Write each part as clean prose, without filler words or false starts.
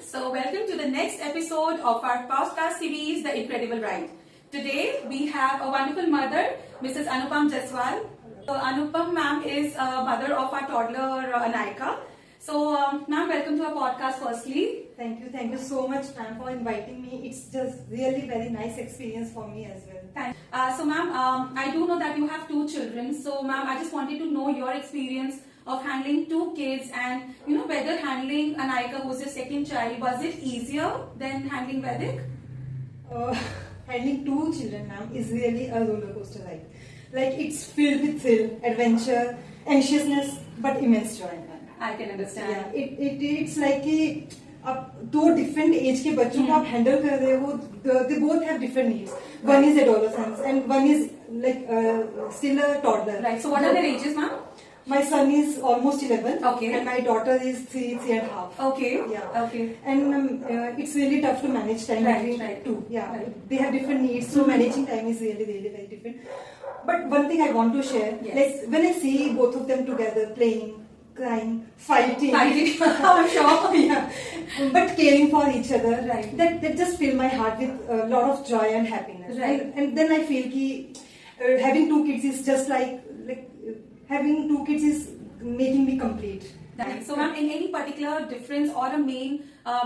So welcome to the next episode of our podcast series, The Incredible Ride. Today we have a wonderful mother, Mrs. Anupam Jaswal. So Anupam ma'am is a mother of our toddler Anaika. So ma'am, welcome to our podcast firstly. Thank you so much ma'am for inviting me. It's just really very nice experience for me as well. Thanks. So ma'am, I do know that you have two children. So ma'am, I just wanted to know your experience of handling two kids and whether handling Anaika, who's your second child, was it easier than handling Vedic? Handling two children ma'am is really a roller coaster ride. Like it's filled with thrill, adventure, anxiousness, but immense joy ma'am. I can understand. Yeah, it's like कि अब दो different age के बच्चों को आप handle कर रहे हो, they both have different needs. One is adolescence and one is like still a toddler. Right. So what are their ages, ma'am? My son is almost 11. Okay. And my daughter is 3 and a half. Okay. Yeah. Okay. And it's really tough to manage time between two. Yeah. Right. They have different needs, so managing time is really very different. But one thing I want to share, like when I see both of them together playing, crying, fighting. I'm sure. Yeah. But caring for each other. Right. That just fill my heart with a lot of joy and happiness. Right. And then I feel that having two kids is just like having two kids is making me complete. Right. So ma'am, in any particular difference or a main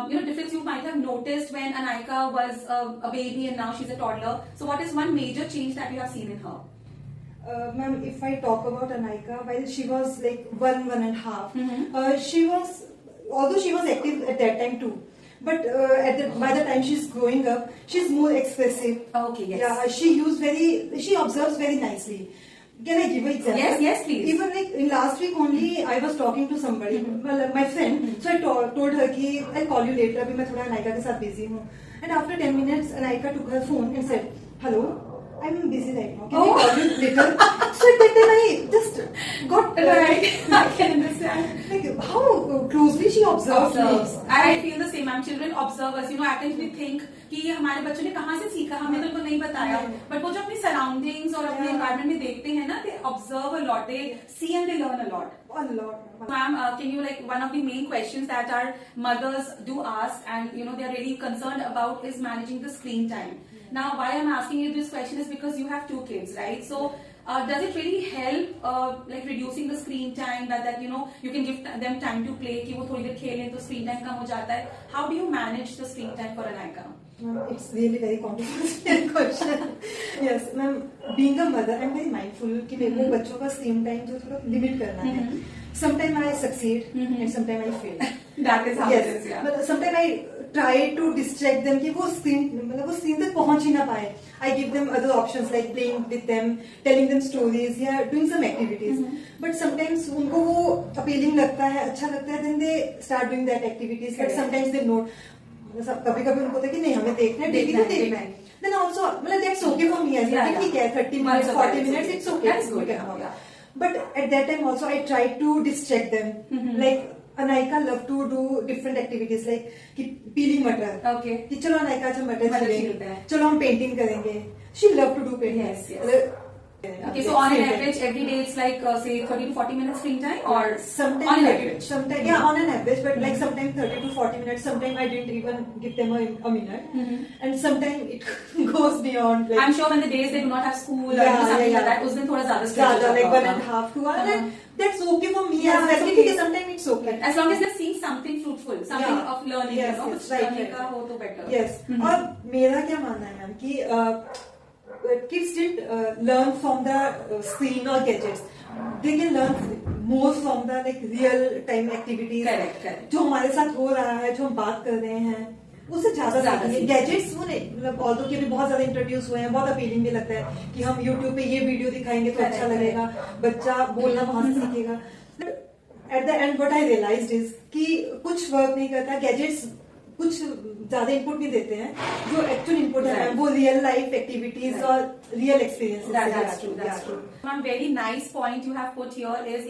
difference you might have noticed when Anaika was a baby and now she's a toddler. So what is one major change that you have seen in her? Ma'am, if I talk about Anaika, while she was like one and a half, although she was active at that time too, but by the time she's growing up, she's more expressive. Okay, yes. Yeah, she observes very nicely. Can I give an example? Yes, please. Even like in last week only, I was talking to somebody, my friend. So I told her कि I'll call you later. अभी मैं थोड़ा Anaika के साथ busy हूँ. And after 10 minutes, Anaika took her phone and said, "Hello, I'm busy right now. Can I call you later?" So at that time I just got right. I can understand. Like how closely she observes me. I feel the same. I'm children observe us. At times we think कि ये हमारे बच्चों ने कहाँ से सीखा, हमने तो उनको नहीं बताया. But वो जो अपनी surroundings और अपने environment में देखते हैं ना, they observe a lot, they see and they learn a lot. A lot. Ma'am, can you one of the main questions that our mothers do ask and they are really concerned about is managing the screen time. Now, why I'm asking you this question is because you have two kids, right? So, does it really help reducing the screen time that you can give them time to play कि वो थोड़ी देर खेलें तो screen time कम हो जाता है? How do you manage the screen time for Anaika? It's really very controversial question. Yes, ma'am. Being a mother, I'm very mindful कि मेरे को बच्चों का screen time जो थोड़ा limit करना है. Sometimes I succeed and sometimes I fail. That is how it is, yeah. But sometimes I try to distract them कि वो screen तक पहुंच ही ना पाए. I give them other options like playing with them, telling them stories, doing some activities. But sometimes उनको वो appealing लगता है, अच्छा लगता है, then they start doing that activities. But sometimes they note. कभी-कभी उनको होता है कि नहीं हमें देखना है, डेली तो देखना है. Then also, that's okay for me as well. ठीक है, 30 minutes, 40 minutes, it's okay. That's good. But at that time also, I try to distract them. Like Anaika love to do different activities like peeling मटर. Okay. कि चलो Anaika आज हम मटर छीलेंगे. चलो हम painting करेंगे. She love to do painting. Yes. Okay, so on an average, every day it's like say 30 to 40 minutes screen time, or sometimes on an average? Sometimes, on an average, but like sometimes 30 to 40 minutes. Sometimes I didn't even give them a minute, and sometimes it goes beyond. Like, I'm sure when the days they do not have school or something like that, उस दिन थोड़ा ज़्यादा stress like 1.5 to 2 hours. That's okay for me. Yeah, as well. okay. Sometimes it's okay. As long as they're seeing something fruitful, something of learning, yes, learning का हो तो better. Yes. और मेरा क्या मानना है मैम कि kids didn't learn from the screen or gadgets. They can learn more from the real time activities. Correct. जो हमारे साथ हो रहा है, जो हम बात कर रहे हैं, उससे ज्यादा गैजेट्स वो नहीं ऑल्दो के भी बहुत ज्यादा इंट्रोड्यूस हुए हैं, बहुत अपीलिंग भी लगता है कि हम यूट्यूब पे ये वीडियो दिखाएंगे तो अच्छा लगेगा, बच्चा बोलना वहां से सीखेगा. At the end what I realised is कि कुछ वर्क नहीं करता, गैजेट्स कुछ ज्यादा इनपुट नहीं देते हैं, जो एक्चुअल इनपुट है वो रियल लाइफ एक्टिविटीज और real experience. That's true. One very nice point you have put here is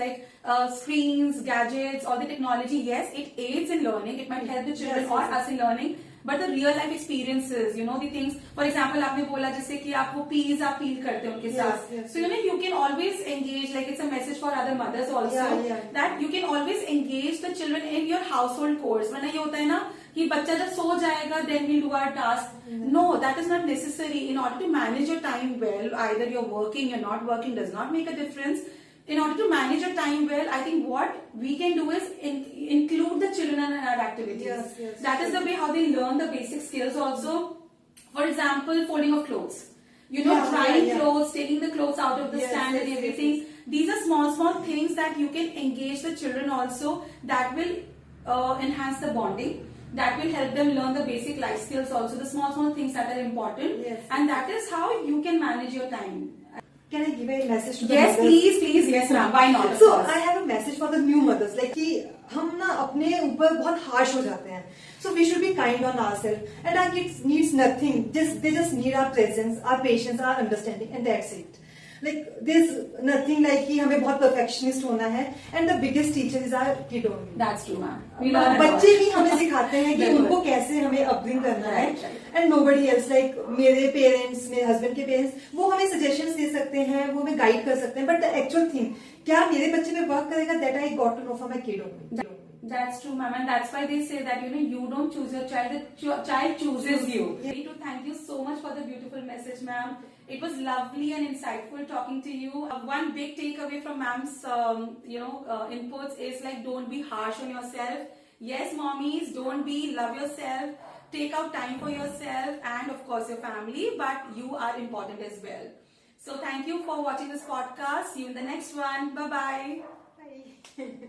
screens, gadgets, all the technology. Yes, it aids in learning. It might help the children or us in learning. but the real life experiences, you know, the things. For example, आपने बोला जैसे कि आप वो peas आप peel करते हो उनके साथ. yes. So you know you can always engage, like it's a message for other mothers also, that you can always engage the children in your household chores. वरना ये होता है ना कि बच्चा जब सो जाएगा then we'll do our task. No, that is not necessary. In order to manage your time well, either you're working, you're not working, does not make a difference. In order to manage your time well, I think what we can do is include the children in our activities. That is the way how they learn the basic skills also. For example, folding of clothes. You know, drying clothes, taking the clothes out of the stand and everything. These are small things that you can engage the children also, that will enhance the bonding. That will help them learn the basic life skills also, the small things that are important. And that is how you can manage your time. Can I give a message to the mothers? Please, yes ma'am, why not? So I have a message for the new mothers, like कि हम ना अपने ऊपर बहुत harsh हो जाते हैं. So we should be kind on ourselves, and our kids needs nothing. They just need our presence, our patience, our understanding, and that's it. Like there's nothing like कि हमें बहुत perfectionist होना है, and the biggest teacher is our kid only. That's true, ma'am. बच्चे ही हमें सिखाते हैं कि उनको कैसे हमें upbring करना है, and nobody else. Like मेरे parents, मेरे husband के parents, वो हमें suggestions दे सकते हैं, वो हमें guide कर सकते हैं, but the actual thing, क्या मेरे बच्चे में work करेगा, that I got to know from my kid only. That's true, ma'am, and that's why they say that, you know, you don't choose your child, the child chooses you. I need to thank you so much for the beautiful message, ma'am. It was lovely and insightful talking to you. One big takeaway from ma'am's, inputs is like, don't be harsh on yourself. Yes, mommies, don't be, love yourself. Take out time for yourself and of course your family, but you are important as well. So thank you for watching this podcast. See you in the next one. Bye-bye. Bye.